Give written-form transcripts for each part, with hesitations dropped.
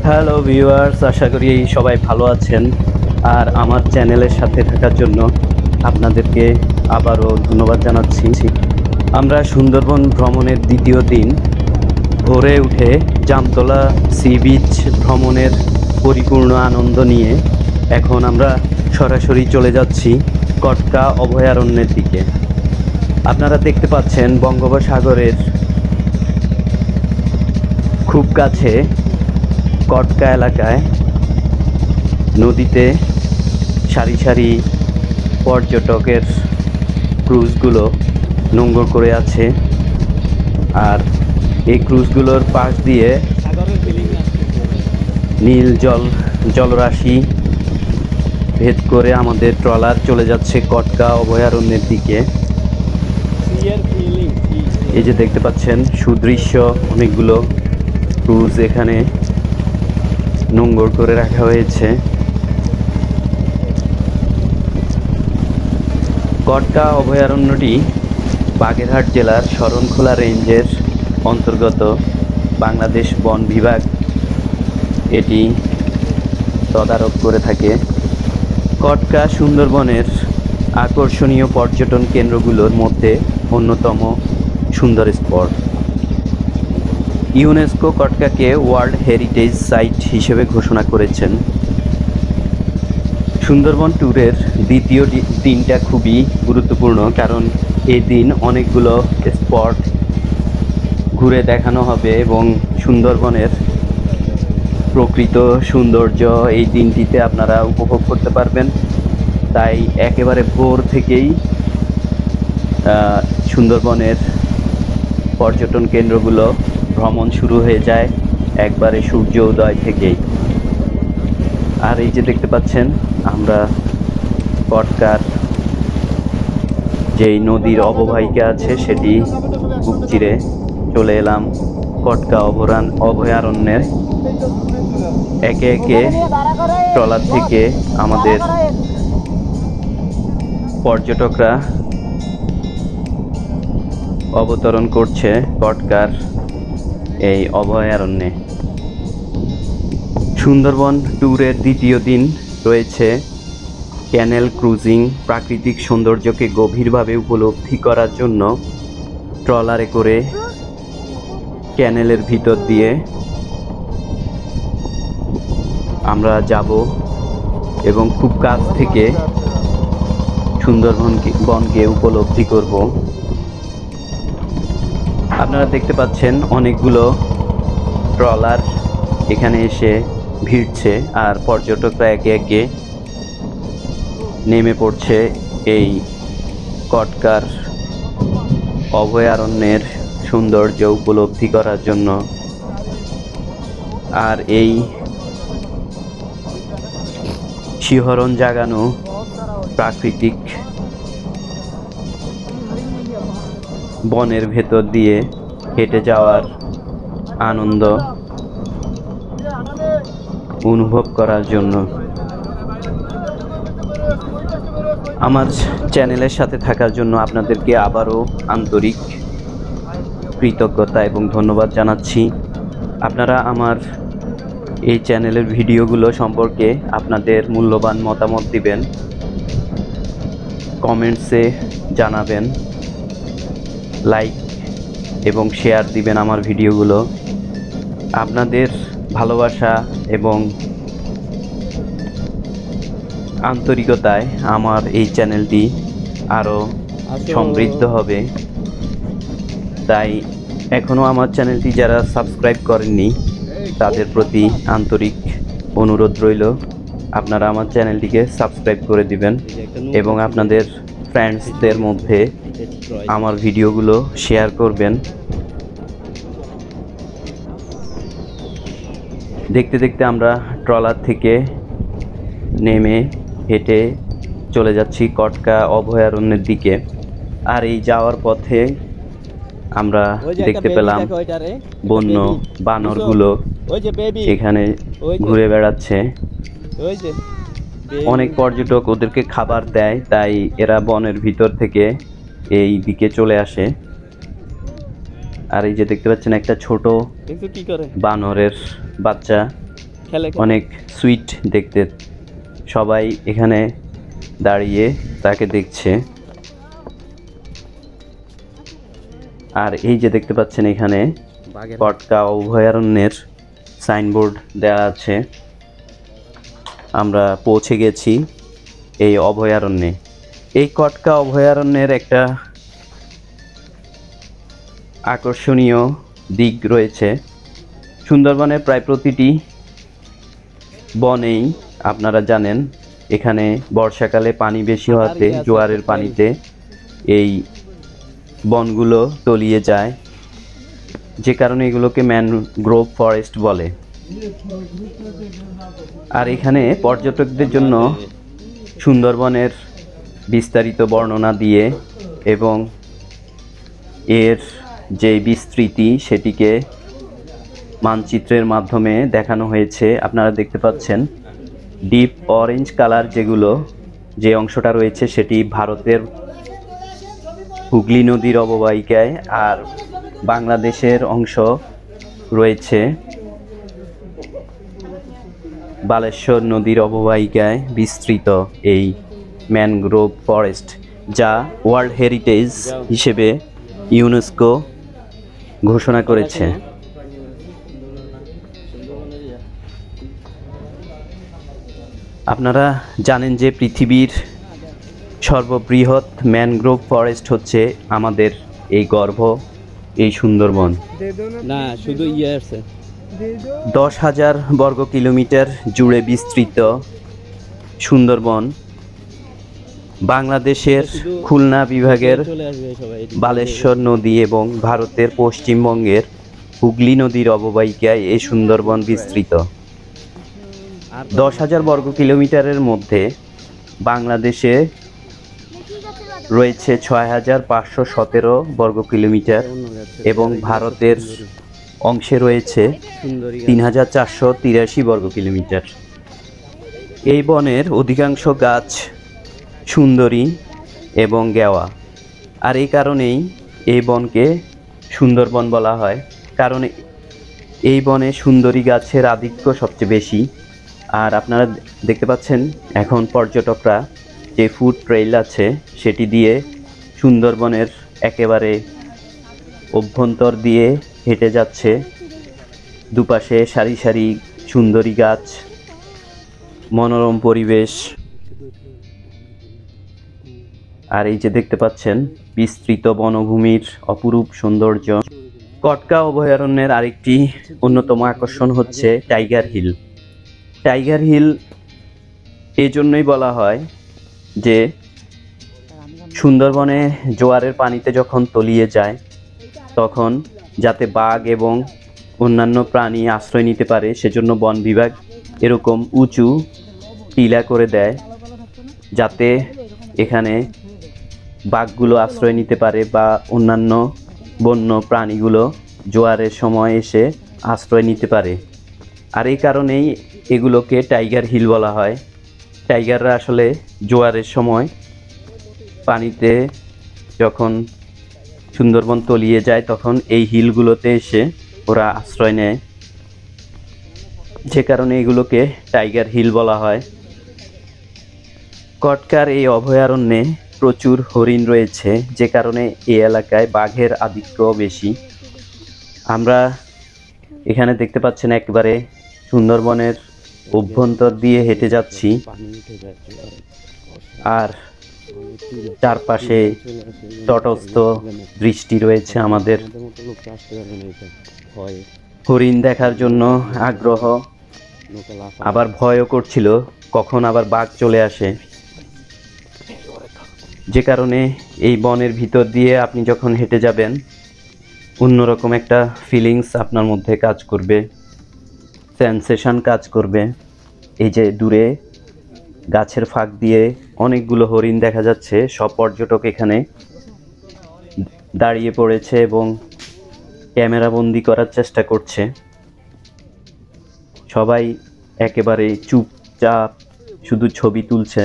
Hello viewers, আশা করি সবাই ভালো আছেন। আর আমার চ্যানেলের সাথে থাকার জন্য আপনাদেরকে আবারও ধন্যবাদ জানাচ্ছি। আমরা সুন্দরবন ভ্রমণের দ্বিতীয় দিন ভোরে উঠে জামতলা সি বিচ ভ্রমণের পরিপূর্ণ আনন্দ নিয়ে এখন আমরা সরাসরি চলে যাচ্ছি কটকা অভয়ারণ্যের দিকে। আপনারা দেখতে পাচ্ছেন বঙ্গোপসাগরের খুব কাছে কটকা এলাকায় নদীতে সারি সারি পর্যটকের ক্রুজগুলো নোঙর করে আছে। আর এই ক্রুজগুলোর পাশ দিয়ে নীল জলরাশি ভেদ করে আমাদের ট্রলার চলে যাচ্ছে কটকা অভয়ারণ্যের দিকে। এই যে দেখতে পাচ্ছেন সুদৃশ্য অনেকগুলো ক্রুজ এখানে নোঙর করে রাখা হয়েছে। কটকা অভয়ারণ্যটি বাগেরহাট জেলার শরণখোলা রেঞ্জের অন্তর্গত। বাংলাদেশ বন বিভাগ এটি তদারক করে থাকে। কটকা সুন্দরবনের আকর্ষণীয় পর্যটন কেন্দ্রগুলোর মধ্যে অন্যতম সুন্দর স্পট। ইউনেস্কো কটকাকে ওয়ার্ল্ড হেরিটেজ সাইট হিসেবে ঘোষণা করেছেন। সুন্দরবন ট্যুরের দ্বিতীয় দিনটা খুবই গুরুত্বপূর্ণ, কারণ এই দিন অনেকগুলো স্পট ঘুরে দেখানো হবে এবং সুন্দরবনের প্রকৃত সৌন্দর্য এই দিনটিতে আপনারা উপভোগ করতে পারবেন। তাই একেবারে ভোর থেকেই সুন্দরবনের পর্যটন কেন্দ্রগুলো ভ্রমণ শুরু হয়ে যায় একবারে সূর্য উদয় থেকেই। আর এই যে দেখতে পাচ্ছেন আমরা কটকার যেই নদীর অববাহিকা আছে সেটি বুক চিরে চলে এলাম কটকা অভয়ারণ্যের। একে একে ট্রলার থেকে আমাদের পর্যটকরা অবতরণ করছে কটকার এই অভয়ারণ্যে। সুন্দরবন ট্যুরের দ্বিতীয় দিন রয়েছে ক্যানেল ক্রুজিং। প্রাকৃতিক সৌন্দর্যকে গভীরভাবে উপলব্ধি করার জন্য ট্রলারে করে ক্যানেলের ভিতর দিয়ে আমরা যাব এবং খুব কাছ থেকে সুন্দরবনকে উপলব্ধি করব। আপনারা দেখতে পাচ্ছেন অনেকগুলো ট্রলার এখানে এসে ভিড়ছে আর পর্যটকরা একে একে নেমে পড়ছে এই কটকার অভয়ারণ্যের সৌন্দর্য উপলব্ধি করার জন্য। আর এই শিহরণ জাগানো প্রাকৃতিক বনের ভেতর দিয়ে হেঁটে যাওয়ার আনন্দ অনুভব করার জন্য আমার চ্যানেলের সাথে থাকার জন্য আপনাদেরকে আবারও আন্তরিক কৃতজ্ঞতা এবং ধন্যবাদ জানাচ্ছি। আপনারা আমার এই চ্যানেলের ভিডিওগুলো সম্পর্কে আপনাদের মূল্যবান মতামত দিবেন, কমেন্টসে জানাবেন, লাইক এবং শেয়ার দিবেন আমার ভিডিওগুলো। আপনাদের ভালোবাসা এবং আন্তরিকতায় আমার এই চ্যানেলটি আরও সমৃদ্ধ হবে। তাই এখনও আমার চ্যানেলটি যারা সাবস্ক্রাইব করেননি তাদের প্রতি আন্তরিক অনুরোধ রইল, আপনারা আমার চ্যানেলটিকে সাবস্ক্রাইব করে দিবেন এবং আপনাদের ফ্রেন্ডসদের মধ্যে আমার ভিডিওগুলো শেয়ার করবেন। দেখতে দেখতে আমরা ট্রলার থেকে নেমে হেঁটে চলে যাচ্ছি কটকা অভয়ারণ্যের দিকে। আর এই যাওয়ার পথে আমরা দেখতে পেলাম বন্য বানরগুলো এখানে ঘুরে বেড়াচ্ছে। অনেক পর্যটক ওদেরকে খাবার দেয়, তাই এরা বনের ভিতর থেকে এই দিকে চলে আসে। আর এই যে দেখতে পাচ্ছেন একটা ছোট বানরের বাচ্চা অনেক সুইট দেখতে। সবাই এখানে দাঁড়িয়ে তাকে দেখছে। আর এই যে দেখতে পাচ্ছেন এখানে কটকা অভয়ারণ্যের সাইনবোর্ড দেওয়া আছে। আমরা পৌঁছে গেছি এই অভয়ারণ্যে। এই কটকা অভয়ারণ্যের একটা আকর্ষণীয় দিক রয়েছে। সুন্দরবনের প্রায় প্রতিটি বনেই আপনারা জানেন এখানে বর্ষাকালে পানি বেশি হওয়াতে জোয়ারের পানিতে এই বনগুলো তলিয়ে যায়, যে কারণে এগুলোকে ম্যানগ্রোভ ফরেস্ট বলে। আর এখানে পর্যটকদের জন্য সুন্দরবনের বিস্তারিত বর্ণনা দিয়ে এবং এর যে বিস্তৃতি সেটিকে মানচিত্রের মাধ্যমে দেখানো হয়েছে। আপনারা দেখতে পাচ্ছেন ডিপ অরেঞ্জ কালার যে অংশটা রয়েছে সেটি ভারতের হুগলি নদীর অববাহিকায়, আর বাংলাদেশের অংশ রয়েছে বালেশ্বর নদীর অববাহিকায় বিস্তৃত এই ম্যানগ্রোভ ফরেস্ট, যা ওয়ার্ল্ড হেরিটেজ হিসেবে ইউনেস্কো ঘোষণা করেছে। আপনারা জানেন যে পৃথিবীর সর্ববৃহৎ ম্যানগ্রোভ ফরেস্ট হচ্ছে আমাদের এই গর্ভ, এই সুন্দরবন। না শুধু 10,000 বর্গ কিলোমিটার জুড়ে বিস্তৃত সুন্দরবন বাংলাদেশের খুলনা বিভাগের বালেশ্বর নদী এবং ভারতের পশ্চিমবঙ্গের হুগলি নদীর অববাহিকায় এই সুন্দরবন বিস্তৃত। 10,000 বর্গ কিলোমিটারের মধ্যে বাংলাদেশে রয়েছে 6,517 বর্গ কিলোমিটার এবং ভারতের অংশে রয়েছে 3,483 বর্গ কিলোমিটার। এই বনের অধিকাংশ গাছ সুন্দরী এবং গেওয়া, আর এই কারণেই এই বনকে সুন্দরবন বলা হয়, কারণ এই বনে সুন্দরী গাছের আধিক্য সবচেয়ে বেশি। আর আপনারা দেখতে পাচ্ছেন এখন পর্যটকরা যে ফুড ট্রেইল আছে সেটি দিয়ে সুন্দরবনের একেবারে অভ্যন্তর দিয়ে হেঁটে যাচ্ছে। দুপাশে সারি সারি সুন্দরী গাছ, মনোরম পরিবেশ। আর এই যে দেখতে পাচ্ছেন বিস্তৃত বনভূমির অপরূপ সৌন্দর্য। কটকা অভয়ারণ্যের আরেকটি অন্যতম আকর্ষণ হচ্ছে টাইগার হিল। টাইগার হিল এই জন্যই বলা হয় যে সুন্দরবনে জোয়ারের পানিতে যখন তলিয়ে যায় তখন যাতে বাঘ এবং অন্যান্য প্রাণী আশ্রয় নিতে পারে সেজন্য বন বিভাগ এরকম উঁচু টিলা করে দেয়, যাতে এখানে বাঘগুলো আশ্রয় নিতে পারে বা অন্যান্য বন্য প্রাণীগুলো জোয়ারের সময় এসে আশ্রয় নিতে পারে। আর এই কারণেই এগুলোকে টাইগার হিল বলা হয়। টাইগাররা আসলে জোয়ারের সময় পানিতে যখন সুন্দরবন তলিয়ে যায় তখন এই হিলগুলোতে এসে ওরা আশ্রয় নেয়, যে কারণে এগুলোকে টাইগার হিল বলা হয়। কটকার এই অভয়ারণ্যে প্রচুর হরিণ রয়েছে, যে কারণে এই এলাকায় বাঘের আধিক্য বেশি। আমরা এখানে দেখতে পাচ্ছেন একবারে সুন্দরবনের অভ্যন্তর দিয়ে হেঁটে যাচ্ছি, আর চারপাশে তটস্থ দৃষ্টি রয়েছে আমাদের। হরিণ দেখার জন্য আগ্রহ, আবার ভয়ও করছিল কখন আবার বাঘ চলে আসে, যে কারণে এই বনের ভিতর দিয়ে আপনি যখন হেঁটে যাবেন অন্যরকম একটা ফিলিংস আপনার মধ্যে কাজ করবে, সেন্সেশন কাজ করবে। এই যে দূরে গাছের ফাঁক দিয়ে অনেকগুলো হরিণ দেখা যাচ্ছে, সব পর্যটক এখানে দাঁড়িয়ে পড়েছে এবং ক্যামেরা বন্দি করার চেষ্টা করছে। সবাই একেবারে চুপচাপ শুধু ছবি তুলছে।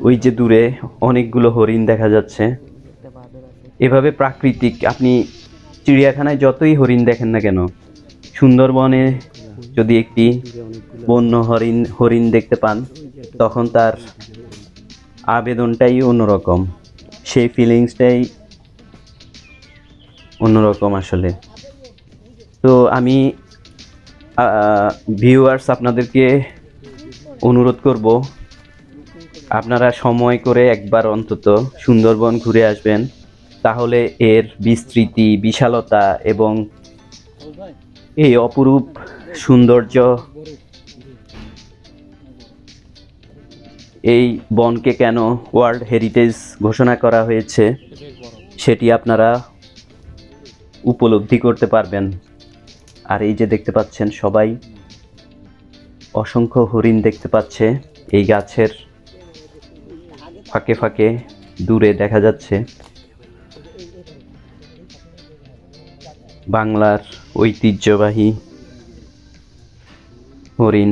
ওই যে দূরে অনেকগুলো হরিণ দেখা যাচ্ছে। এভাবে প্রাকৃতিক, আপনি চিড়িয়াখানায় যতই হরিণ দেখেন না কেন, সুন্দরবনে যদি একটি বন্য হরিণ দেখতে পান, তখন তার আবেদনটাই অন্যরকম, সেই ফিলিংসটাই অন্যরকম আসলে। তো আমি ভিউয়ার্স আপনাদেরকে অনুরোধ করব, আপনারা সময় করে একবার অন্তত সুন্দরবন ঘুরে আসবেন, তাহলে এর বিস্তৃতি, বিশালতা এবং এই অপরূপ সৌন্দর্য, এই বনকে কেন ওয়ার্ল্ড হেরিটেজ ঘোষণা করা হয়েছে সেটি আপনারা উপলব্ধি করতে পারবেন। আর এই যে দেখতে পাচ্ছেন, সবাই অসংখ্য হরিণ দেখতে পাচ্ছে। এই গাছের ফাঁকে ফাঁকে দূরে দেখা যাচ্ছে বাংলার ঐতিহ্যবাহী হরিণ।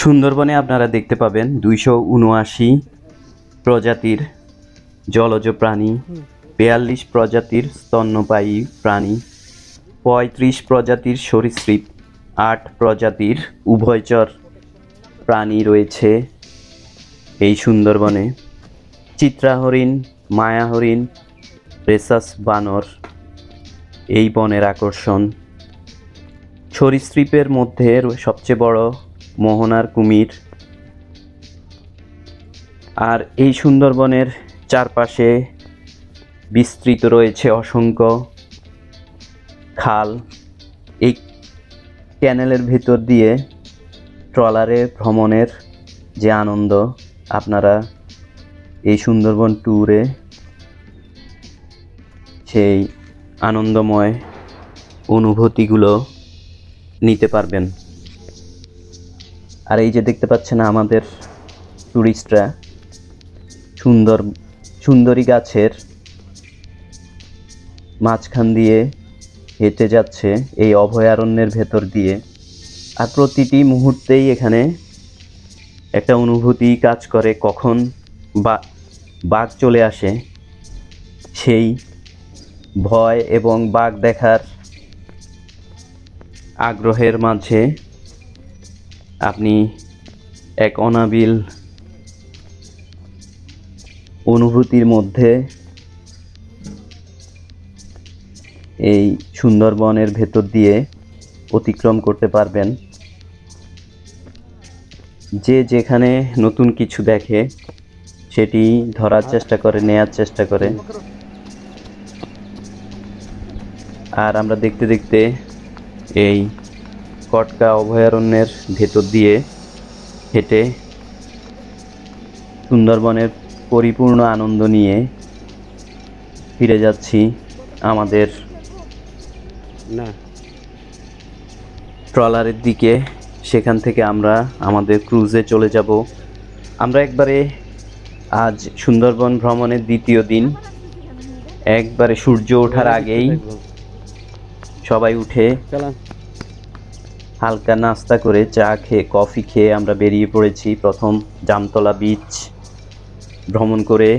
সুন্দরবনে আপনারা দেখতে পাবেন 279 প্রজাতির জলজ প্রাণী, 42 প্রজাতির স্তন্যপায়ী প্রাণী, 35 প্রজাতির সরীসৃপ, 8 প্রজাতির উভয়চর প্রাণী রয়েছে এই সুন্দরবনে। চিত্রা হরিণ, মায়া হরিণ, রেসাস বানর এই বনের আকর্ষণ। সরীসৃপের মধ্যে সবচেয়ে বড় মোহনার কুমির। আর এই সুন্দরবনের চারপাশে বিস্তৃত রয়েছে অসংখ্য খাল। এই ক্যানেলের ভেতর দিয়ে ট্রলারে ভ্রমণের যে আনন্দ, আপনারা এই সুন্দরবন ট্যুরে সেই আনন্দময় অনুভূতিগুলো নিতে পারবেন। আর এই যে দেখতে পাচ্ছেন আমাদের ট্যুরিস্টরা সুন্দরী গাছের মাঝখান দিয়ে হেঁটে যাচ্ছে এই অভয়ারণ্যের ভেতর দিয়ে। আর প্রতিটি মুহূর্তেই এখানে একটা অনুভূতি কাজ করে, কখন বাঘ চলে আসে সেই ভয় এবং বাঘ দেখার আগ্রহের মাঝে আপনি এক অনাবিল অনুভূতির মধ্যে এই সুন্দরবনের ভেতর দিয়ে অতিক্রম করতে পারবেন। যে যেখানে নতুন কিছু দেখে সেটি ধরার চেষ্টা করে, নেয়ার চেষ্টা করে। আর আমরা দেখতে দেখতে এই কটকা অভয়ারণ্যের ভেতর দিয়ে হেঁটে সুন্দরবনের পরিপূর্ণ আনন্দ নিয়ে ফিরে যাচ্ছি আমাদের ট্রলারের দিকে। সেখান থেকে আমরা আমাদের ক্রুজে চলে যাব। আমরা একবারে আজ সুন্দরবন ভ্রমণের দ্বিতীয় দিন, একবারে সূর্য ওঠার আগেই সবাই উঠে হালকা নাস্তা করে, চা খেয়ে, কফি খেয়ে আমরা বেরিয়ে পড়েছি। প্রথম জামতলা বিচ ভ্রমণ করে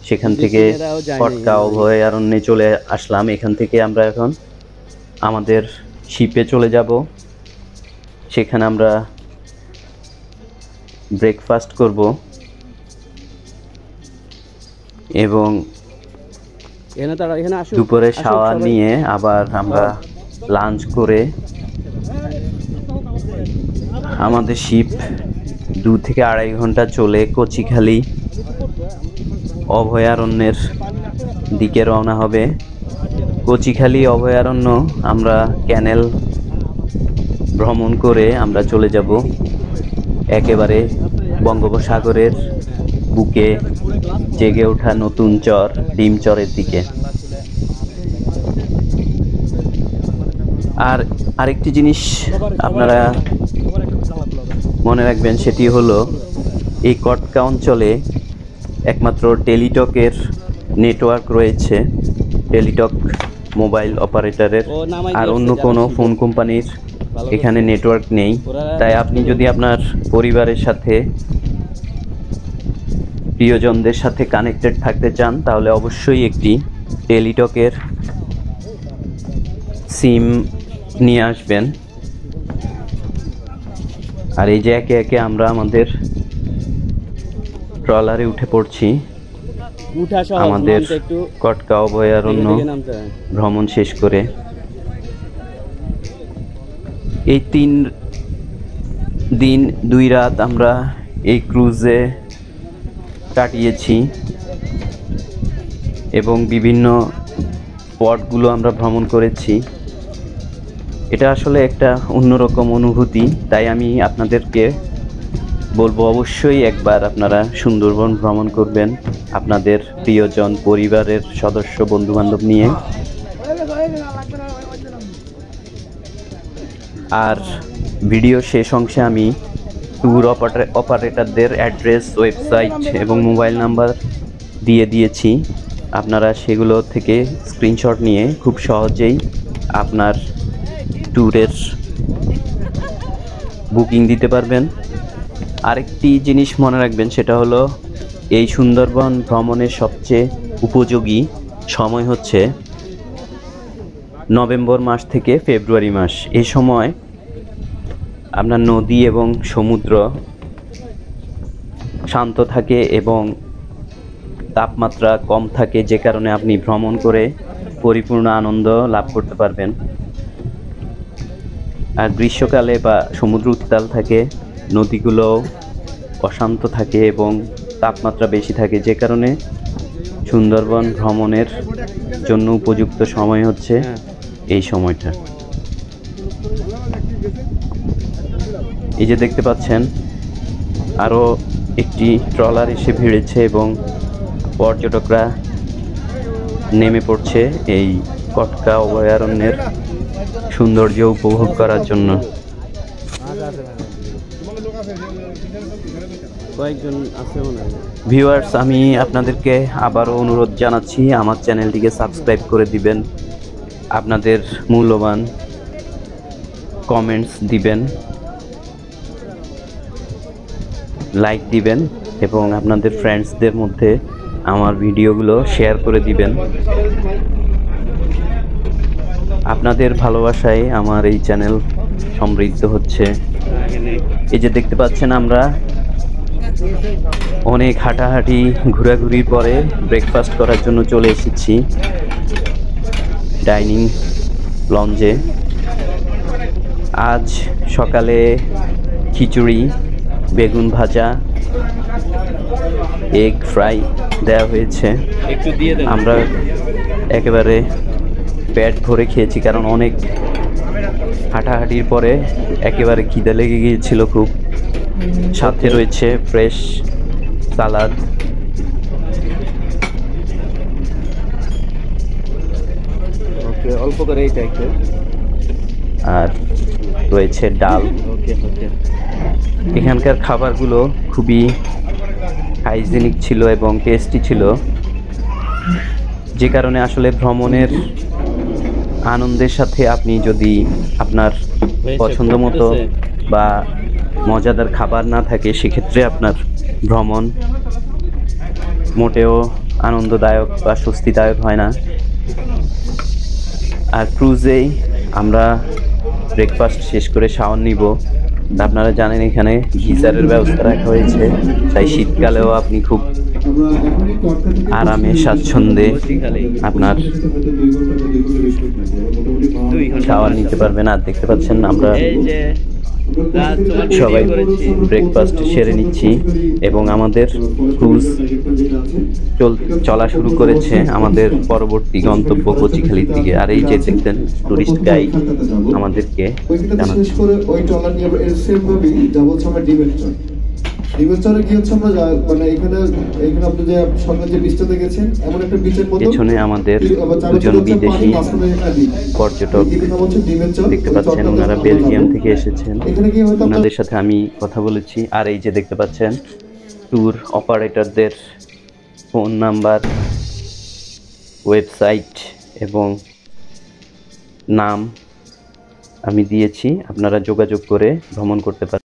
সেখান থেকে কটকা অভয়ারণ্যে চলে আসলাম। এখান থেকে আমরা এখন আমাদের শিপে চলে যাব। সেখানে আমরা ব্রেকফাস্ট করব এবং দুপুরে শাওয়ার নিয়ে আবার আমরা লাঞ্চ করে আমাদের শিপ 2 থেকে 2.5 ঘন্টা চলে কচিখালি অভয়ারণ্যের দিকে রওনা হবে। কচিখালি অভয়ারণ্য আমরা ক্যানেল ভ্রমণ করে আমরা চলে যাব একেবারে বঙ্গোপসাগরের বুকে জেগে ওঠা নতুন চর ডিমচরের দিকে। আর আরেকটি জিনিস আপনারা মনে রাখবেন, সেটি হলো এই কটকা অঞ্চলে একমাত্র টেলিটকের নেটওয়ার্ক রয়েছে, টেলিটক মোবাইল অপারেটরের। আর অন্য কোনো ফোন কোম্পানির এখানে নেটওয়ার্ক নেই। তাই আপনি যদি আপনার পরিবারের সাথে, প্রিয়জনদের সাথে কানেক্টেড থাকতে চান, তাহলে অবশ্যই একটি টেলিটকের সিম নিয়ে আসবেন। আর এই যে একে একে আমরা আমাদের ট্রলারে উঠে পড়ছি আমাদের কটকা অভয়ারণ্য ভ্রমণ শেষ করে। এই 3 দিন 2 রাত আমরা এই ক্রুজে কাটিয়েছি এবং বিভিন্ন স্পটগুলো আমরা ভ্রমণ করেছি। এটা আসলে একটা অন্যরকম অনুভূতি, তাই আমি আপনাদেরকে বলবো অবশ্যই একবার আপনারা সুন্দরবন ভ্রমণ করবেন আপনাদের প্রিয়জন, পরিবারের সদস্য, বন্ধুবান্ধব নিয়ে। আর ভিডিও শেষ অংশে আমি ট্যুর অপারেটরদের অ্যাড্রেস, ওয়েবসাইট এবং মোবাইল নাম্বার দিয়ে দিয়েছি। আপনারা সেগুলো থেকে স্ক্রিনশট নিয়ে খুব সহজেই আপনার ট্যুরের বুকিং দিতে পারবেন। আরেকটি জিনিস মনে রাখবেন, সেটা হলো এই সুন্দরবন ভ্রমণের সবচেয়ে উপযোগী সময় হচ্ছে নভেম্বর মাস থেকে ফেব্রুয়ারি মাস। এই সময় আপনার নদী এবং সমুদ্র শান্ত থাকে এবং তাপমাত্রা কম থাকে, যে কারণে আপনি ভ্রমণ করে পরিপূর্ণ আনন্দ লাভ করতে পারবেন। আর গ্রীষ্মকালে বা সমুদ্র উত্তাল থাকে, নদীগুলো অশান্ত থাকে এবং তাপমাত্রা বেশি থাকে, যে কারণে সুন্দরবন ভ্রমণের জন্য উপযুক্ত সময় হচ্ছে এই সময়টা। এই যে দেখতে পাচ্ছেন আরও একটি ট্রলার এসে ভিড়েছে এবং পর্যটকরা নেমে পড়ছে এই কটকা অভয়ারণ্যের সৌন্দর্য উপভোগ করার জন্য। ভিউয়ার্স, আমি আপনাদেরকে আবারও অনুরোধ জানাচ্ছি আমার চ্যানেলটিকে সাবস্ক্রাইব করে দিবেন, আপনাদের মূল্যবান কমেন্টস দিবেন, লাইক দিবেন এবং আপনাদের ফ্রেন্ডসদের মধ্যে আমার ভিডিওগুলো শেয়ার করে দিবেন। আপনাদের ভালোবাসায় আমার এই চ্যানেল সমৃদ্ধ হচ্ছে। এই যে দেখতে পাচ্ছেন আমরা অনেক হাঁটাহাঁটি ঘোরাঘুরির পরে ব্রেকফাস্ট করার জন্য চলে এসেছি ডাইনিং লঞ্জে। আজ সকালে খিচুড়ি, বেগুন ভাজা, এগ ফ্রাই দেওয়া হয়েছে। আমরা একেবারে পেট ভরে খেয়েছি, কারণ অনেক হাঁটাহাঁটির পরে একেবারে খিদে লেগে গিয়েছিল খুব। সাথে রয়েছে ফ্রেশ সালাদ। অল্প করে আর রয়েছে ডাল। এখানকার খাবারগুলো খুবই হাইজেনিক ছিল এবং টেস্টি ছিল, যে কারণে আসলে ভ্রমণের আনন্দের সাথে আপনি যদি আপনার পছন্দ মতো বা মজাদার খাবার না থাকে, সেক্ষেত্রে আপনার ভ্রমণ মোটেও আনন্দদায়ক বা স্বস্তিদায়ক হয় না। আর ক্রুজেই আমরা ব্রেকফাস্ট শেষ করে শাওয়ার নিব। আপনারা জানেন এখানে গিজারের ব্যবস্থা রাখা হয়েছে, তাই শীতকালেও আপনি খুব আরামে স্বাচ্ছন্দ্যে আপনার শাওয়ার নিতে পারবেন। আর দেখতে পাচ্ছেন আমরা সবাই ব্রেকফাস্ট সেরে নিচ্ছি এবং আমাদের ক্রুজ চলা শুরু করেছে আমাদের পরবর্তী গন্তব্য কচিখালির দিকে। আর এই যে দেখতেন টুরিস্ট গাইড আমাদেরকে জানাচ্ছে। পেছনে আমাদের দুজন বিদেশি পর্যটক দেখতে পাচ্ছেন, ওনারা বেলজিয়াম থেকে এসেছেন, ওনাদের সাথে আমি কথা বলেছি। আর এই যে দেখতে পাচ্ছেন ট্যুর অপারেটরদের ফোন নাম্বার, ওয়েবসাইট এবং নাম আমি দিয়েছি, আপনারা যোগাযোগ করে ভ্রমণ করতে পারেন।